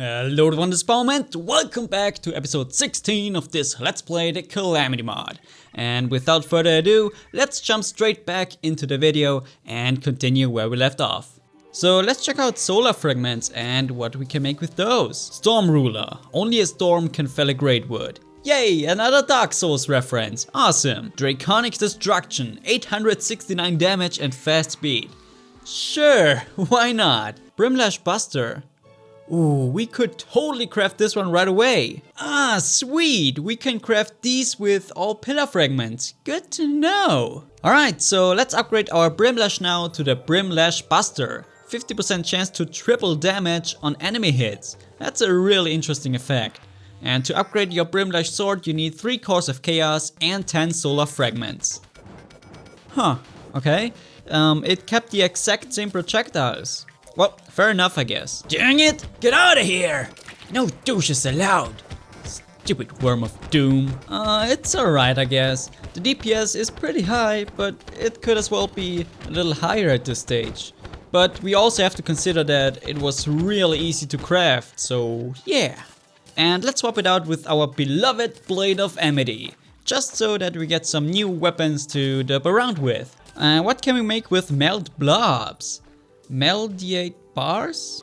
Hello everyone, this is Biome and welcome back to episode 16 of this Let's Play the Calamity Mod. And without further ado, let's jump straight back into the video and continue where we left off. So let's check out solar fragments and what we can make with those. Storm Ruler, only a storm can fell a great wood. Yay, another Dark Souls reference, awesome. Draconic Destruction, 869 damage and fast speed. Sure, why not? Brimlash Buster. Ooh, we could totally craft this one right away. Ah, sweet! We can craft these with all pillar fragments. Good to know. Alright, so let's upgrade our Brimlash now to the Brimlash Buster. 50% chance to triple damage on enemy hits. That's a really interesting effect. And to upgrade your Brimlash Sword, you need 3 Cores of Chaos and 10 Solar Fragments. Huh, okay. It kept the exact same projectiles. Well, fair enough, I guess. Dang it! Get out of here! No douches allowed! Stupid worm of doom. It's alright, I guess. The DPS is pretty high, but it could as well be a little higher at this stage. But we also have to consider that it was really easy to craft, so yeah. And let's swap it out with our beloved Blade of Amity, just so that we get some new weapons to dub around with. What can we make with Melt Blobs? Meldiate bars?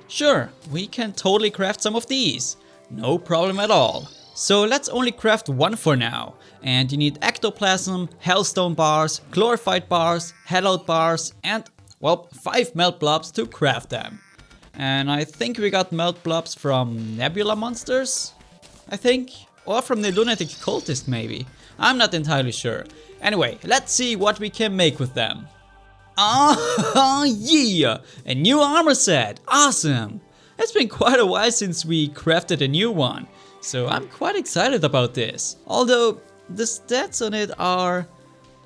Sure, we can totally craft some of these. No problem at all. So let's only craft one for now. And you need Ectoplasm, Hellstone bars, Glorified bars, Hallowed bars, and, well, 5 Melt Blobs to craft them. And I think we got Melt Blobs from Nebula Monsters? I think? Or from the Lunatic Cultist maybe. I'm not entirely sure. Anyway, let's see what we can make with them. Oh yeah! A new armor set! Awesome! It's been quite a while since we crafted a new one, so I'm quite excited about this. Although the stats on it are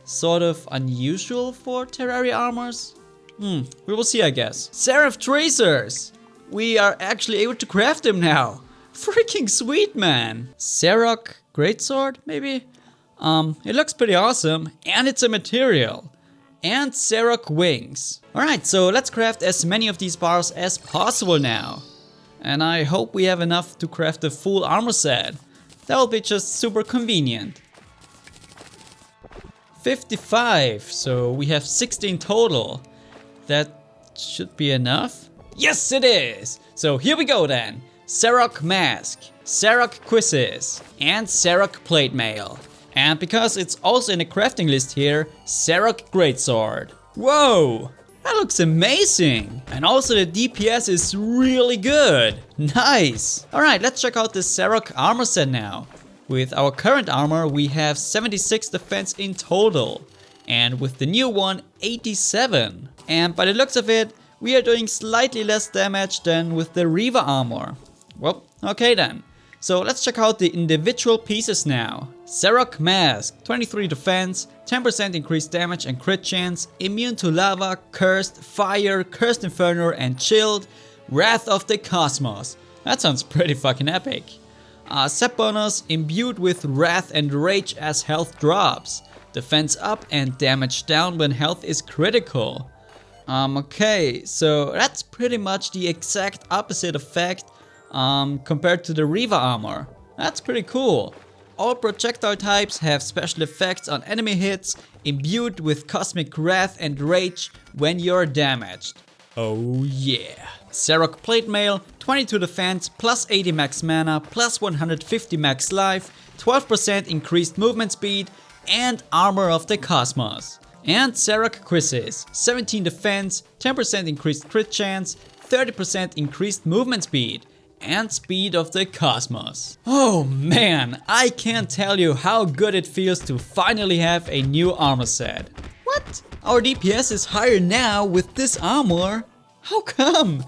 sort of unusual for Terraria armors. We will see, I guess. Seraph Tracers! We are actually able to craft them now! Freaking sweet, man! Serok Greatsword, maybe? It looks pretty awesome, and it's a material. And Serok Wings. Alright, so let's craft as many of these bars as possible now. And I hope we have enough to craft a full armor set. That will be just super convenient. 55, so we have 16 total. That should be enough? Yes, it is! So here we go then. Serok Mask, Serok Quizzes, and Serok Plate Mail. And because it's also in the crafting list here, Serok Greatsword. Whoa! That looks amazing! And also the DPS is really good! Nice! Alright, let's check out the Serok armor set now. With our current armor we have 76 defense in total. And with the new one, 87. And by the looks of it, we are doing slightly less damage than with the Reaver armor. Well, okay then. So let's check out the individual pieces now. Serok Mask, 23 defense, 10% increased damage and crit chance, immune to lava, cursed, fire, cursed inferno and chilled, wrath of the cosmos. That sounds pretty fucking epic. Set bonus, imbued with wrath and rage as health drops. Defense up and damage down when health is critical. Okay, so that's pretty much the exact opposite effect compared to the Reaver armor. That's pretty cool. All projectile types have special effects on enemy hits, imbued with cosmic wrath and rage when you're damaged. Oh yeah. Serok Plate Mail, 22 defense, plus 80 max mana, plus 150 max life, 12% increased movement speed, and armor of the cosmos. And Serok Quizzes, 17 defense, 10% increased crit chance, 30% increased movement speed, and speed of the cosmos. Oh man, I can't tell you how good it feels to finally have a new armor set. What? Our DPS is higher now with this armor? How come?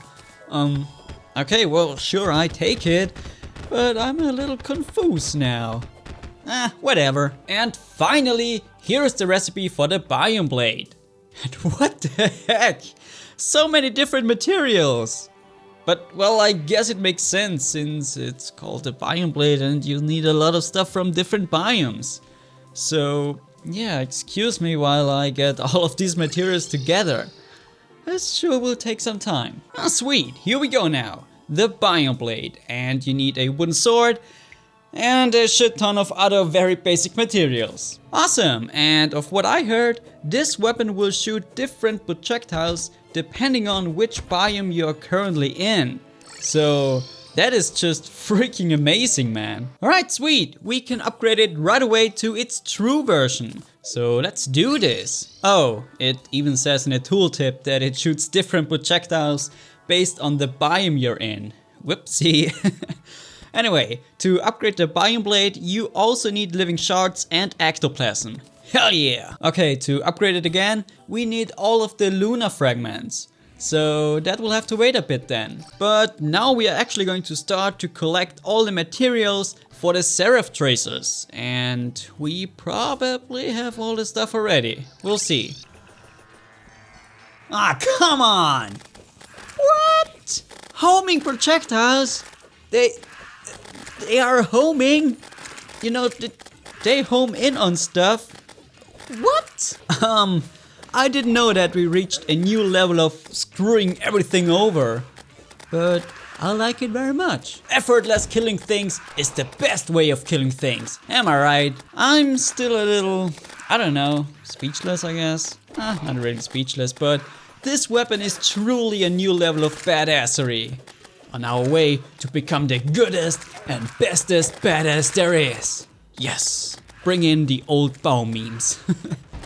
Okay, well sure, I take it, but I'm a little confused now. Whatever. And finally, here's the recipe for the Biome Blade. And what the heck? So many different materials! But, well, I guess it makes sense since it's called the Biome Blade and you need a lot of stuff from different biomes. So, yeah, excuse me while I get all of these materials together. This sure will take some time. Ah, sweet, here we go now. the Biome Blade, and you need a wooden sword and a shit ton of other very basic materials. Awesome, and of what I heard, this weapon will shoot different projectiles depending on which biome you're currently in. So that is just freaking amazing, man. Alright, sweet, we can upgrade it right away to its true version. So let's do this. Oh, it even says in a tooltip that it shoots different projectiles based on the biome you're in. Whoopsie. Anyway, to upgrade the Biome Blade, you also need living shards and ectoplasm. Hell yeah! Okay, to upgrade it again, we need all of the lunar fragments. So that will have to wait a bit then. But now we are actually going to start to collect all the materials for the Seraph tracers. And we probably have all the stuff already. We'll see. Ah, come on! What? Homing projectiles? They are homing. You know, they home in on stuff. What? I didn't know that we reached a new level of screwing everything over. But I like it very much. Effortless killing things is the best way of killing things. Am I right? I'm still a little, I don't know, speechless I guess. Not really speechless, but this weapon is truly a new level of badassery. On our way to become the goodest and bestest badass there is. Yes, bring in the old bow memes.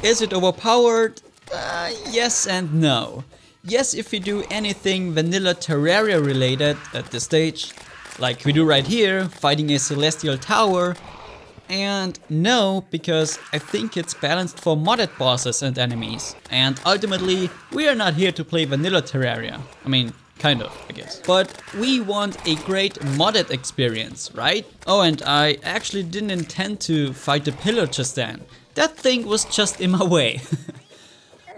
Is it overpowered? Yes and no. Yes, if you do anything vanilla Terraria related at this stage, like we do right here, fighting a celestial tower. And no, because I think it's balanced for modded bosses and enemies. And ultimately, we are not here to play vanilla Terraria. I mean, kind of, I guess. But we want a great modded experience, right? Oh, and I actually didn't intend to fight the pillar just then. That thing was just in my way.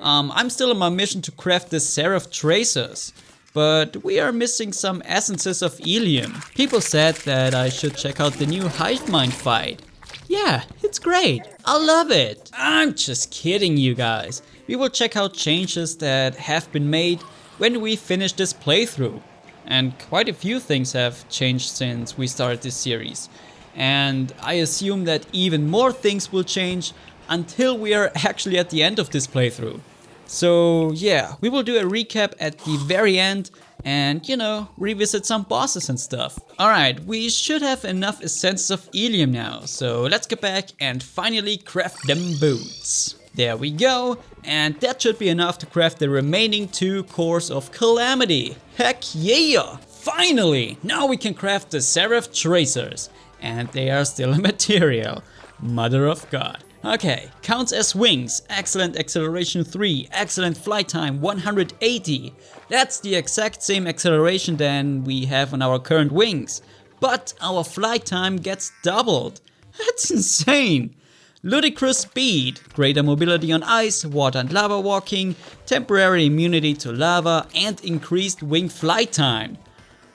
I'm still on my mission to craft the Seraph tracers. But we are missing some essences of Ilium. People said that I should check out the new Hive Mind fight. Yeah, it's great. I love it. I'm just kidding, you guys. We will check out changes that have been made when we finish this playthrough. And quite a few things have changed since we started this series. And I assume that even more things will change until we are actually at the end of this playthrough. So yeah, we will do a recap at the very end and, you know, revisit some bosses and stuff. Alright, we should have enough essences of Ilium now, so let's get back and finally craft them boots. There we go, and that should be enough to craft the remaining 2 cores of Calamity. Heck yeah! Finally! Now we can craft the Seraph tracers, and they are still a material. Mother of God. Okay, counts as wings, excellent acceleration 3, excellent flight time 180. That's the exact same acceleration than we have on our current wings. But our flight time gets doubled. That's insane. Ludicrous speed, greater mobility on ice, water and lava walking, temporary immunity to lava, and increased wing flight time.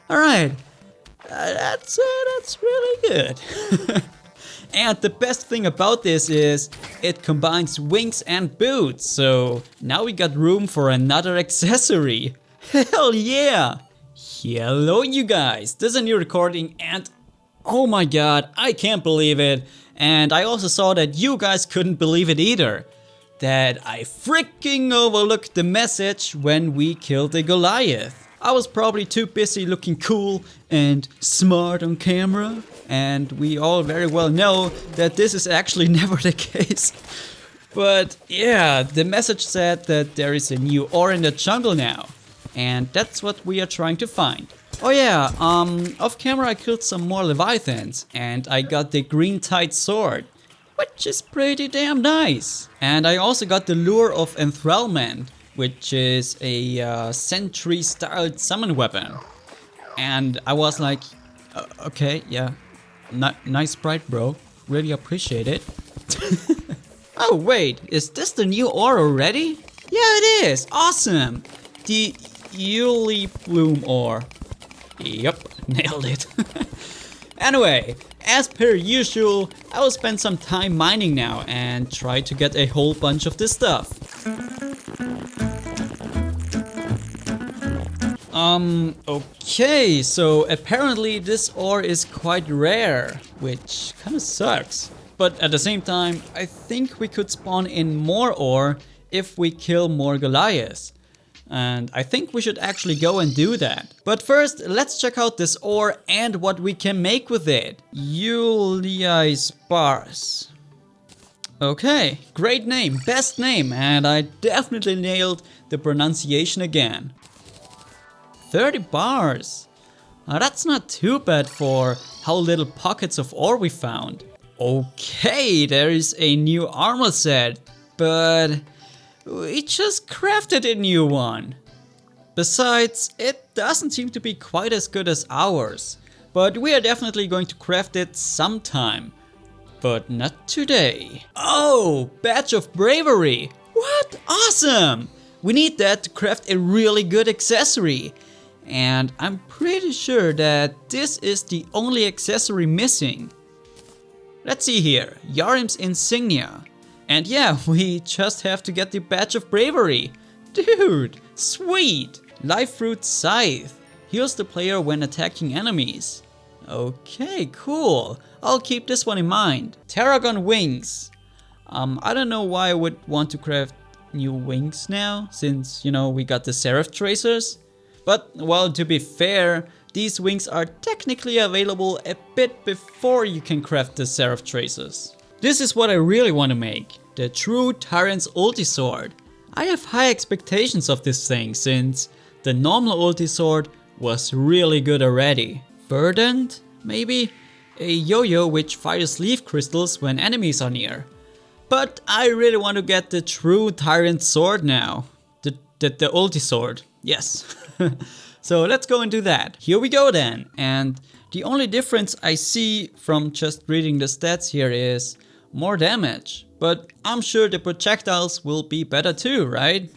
Alright, that's really good. And the best thing about this is it combines wings and boots, so now we got room for another accessory. Hell yeah! Hello you guys, this is a new recording and oh my god, I can't believe it. And I also saw that you guys couldn't believe it either. That I freaking overlooked the message when we killed the Goliath. I was probably too busy looking cool and smart on camera. And we all very well know that this is actually never the case. But yeah, the message said that there is a new ore in the jungle now. And that's what we are trying to find. Oh yeah, off camera I killed some more leviathans. And I got the green tide sword, which is pretty damn nice. And I also got the lure of enthrallment, which is a sentry styled summon weapon. And I was like, okay, yeah. Nice sprite, bro. Really appreciate it. Oh wait, is this the new ore already? Yeah, it is. Awesome. The Yuli Bloom ore. Yep, nailed it. Anyway, as per usual, I will spend some time mining now and try to get a whole bunch of this stuff. Okay, so apparently this ore is quite rare, which kinda sucks. But at the same time, I think we could spawn in more ore if we kill more Goliaths. And I think we should actually go and do that. But first, let's check out this ore and what we can make with it. Yahrens bars. Okay, great name, best name, and I definitely nailed the pronunciation again. 30 bars. Now that's not too bad for how little pockets of ore we found. Okay, there is a new armor set, but we just crafted a new one. Besides, it doesn't seem to be quite as good as ours, but we are definitely going to craft it sometime. But not today. Oh, Badge of Bravery. What? Awesome! We need that to craft a really good accessory. And I'm pretty sure that this is the only accessory missing. Let's see here. Yahrens Insignia. And yeah, we just have to get the Badge of Bravery. Dude, sweet! Life Fruit Scythe. Heals the player when attacking enemies. Okay, cool. I'll keep this one in mind. Tarragon Wings. I don't know why I would want to craft new wings now, since, you know, we got the Seraph Tracers. But, well, to be fair, these wings are technically available a bit before you can craft the Seraph Tracers. This is what I really want to make. The true Tyrant's ulti sword. I have high expectations of this thing, since the normal ulti sword was really good already. Verdant, maybe? A yo-yo which fires leaf crystals when enemies are near. But I really want to get the true Tyrant sword now. The ulti sword, yes. So let's go and do that. Here we go then. And the only difference I see from just reading the stats here is more damage. But I'm sure the projectiles will be better too, right?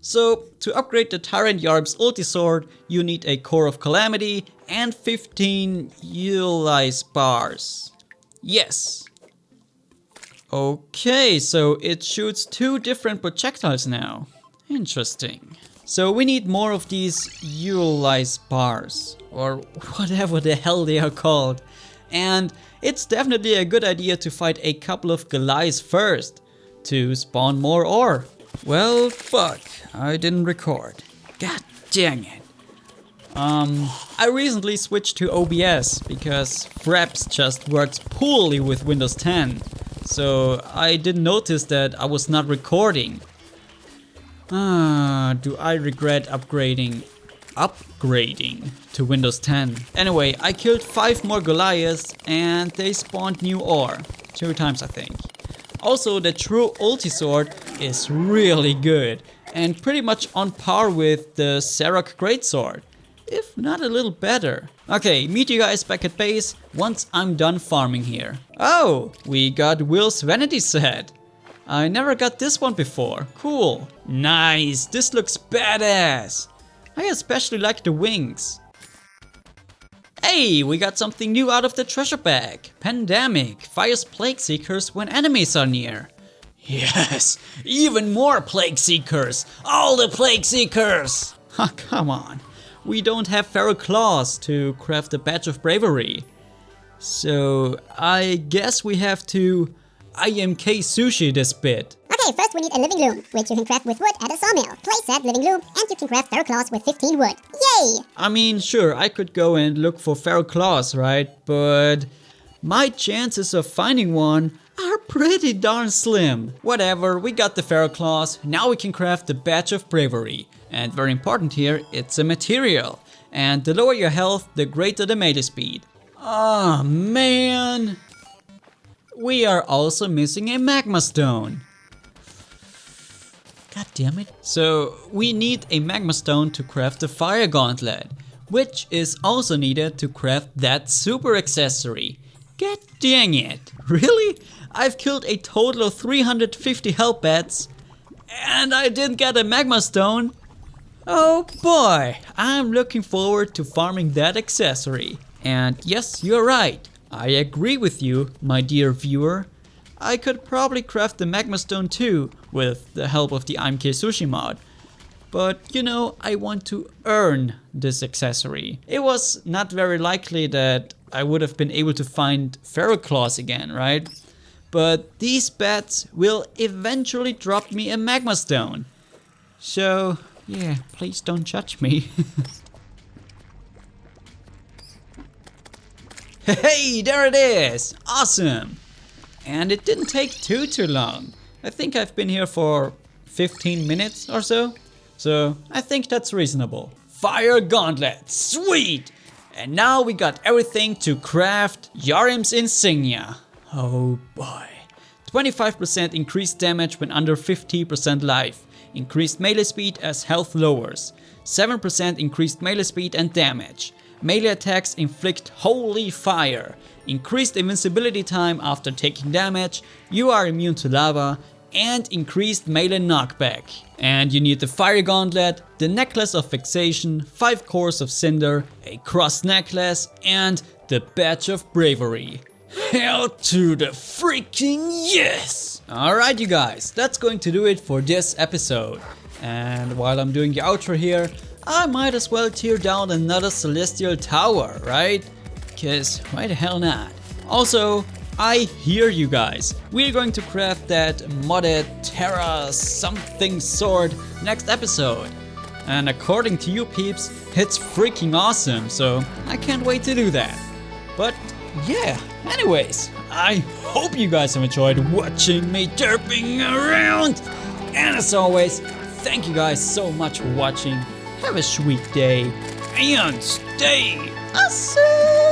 So to upgrade the Tyrant Yarb's ulti sword, you need a Core of Calamity and 15 Yahrens bars. Yes. Okay, so it shoots 2 different projectiles now. Interesting. So we need more of these Yahrens bars, or whatever the hell they are called. And it's definitely a good idea to fight a couple of Goliaths first, to spawn more ore. Well, fuck, I didn't record. God dang it. I recently switched to OBS because Fraps just works poorly with Windows 10. So I didn't notice that I was not recording. Do I regret upgrading to Windows 10? Anyway, I killed 5 more Goliaths and they spawned new ore. 2 times I think. Also, the true ulti sword is really good and pretty much on par with the Seraph Greatsword, if not a little better. Okay, meet you guys back at base once I'm done farming here. Oh, we got Will's Vanity set. I never got this one before. Cool. Nice, this looks badass. I especially like the wings. Hey, we got something new out of the treasure bag. Pandemic fires Plague Seekers when enemies are near. Yes, even more Plague Seekers. All the Plague Seekers. Oh, come on. We don't have Pharaoh Claws to craft a Badge of Bravery. So I guess we have to IMK sushi this bit. Okay, first we need a living loom, which you can craft with wood at a sawmill. Place that living loom and you can craft Pharaoh Claws with 15 wood. Yay! I mean, sure, I could go and look for Pharaoh Claws, right? But my chances of finding one are pretty darn slim. Whatever, we got the Pharaoh Claws, now we can craft the Badge of Bravery. And very important here, it's a material. And the lower your health, the greater the melee speed. Ah, man! We are also missing a magma stone. God damn it. So we need a magma stone to craft the fire gauntlet, which is also needed to craft that super accessory. God dang it. Really? I've killed a total of 350 hellbats and I didn't get a magma stone? Oh boy, I'm looking forward to farming that accessory. And yes, you're right. I agree with you, my dear viewer. I could probably craft the magma stone too, with the help of the IMK Sushi mod. But you know, I want to earn this accessory. It was not very likely that I would have been able to find Pharaoh Claws again, right? But these bats will eventually drop me a magma stone. So yeah, please don't judge me. Hey, there it is! Awesome! And it didn't take too long. I think I've been here for 15 minutes or so. So I think that's reasonable. Fire Gauntlet, sweet! And now we got everything to craft Yahrens Insignia. Oh boy. 25% increased damage when under 50% life. Increased melee speed as health lowers. 7% increased melee speed and damage. Melee attacks inflict holy fire. Increased invincibility time after taking damage. You are immune to lava. And increased melee knockback. And you need the Fire Gauntlet, the Necklace of Fixation, 5 Cores of Cinder, a Cross Necklace, and the Badge of Bravery. Hell to the freaking yes! Alright you guys, that's going to do it for this episode. And while I'm doing the outro here, I might as well tear down another celestial tower, right? Cause why the hell not? Also, I hear you guys. We're going to craft that modded Terra something sword next episode. And according to you peeps, it's freaking awesome, so I can't wait to do that. But yeah, anyways, I hope you guys have enjoyed watching me derping around. And as always, thank you guys so much for watching. Have a sweet day and stay awesome!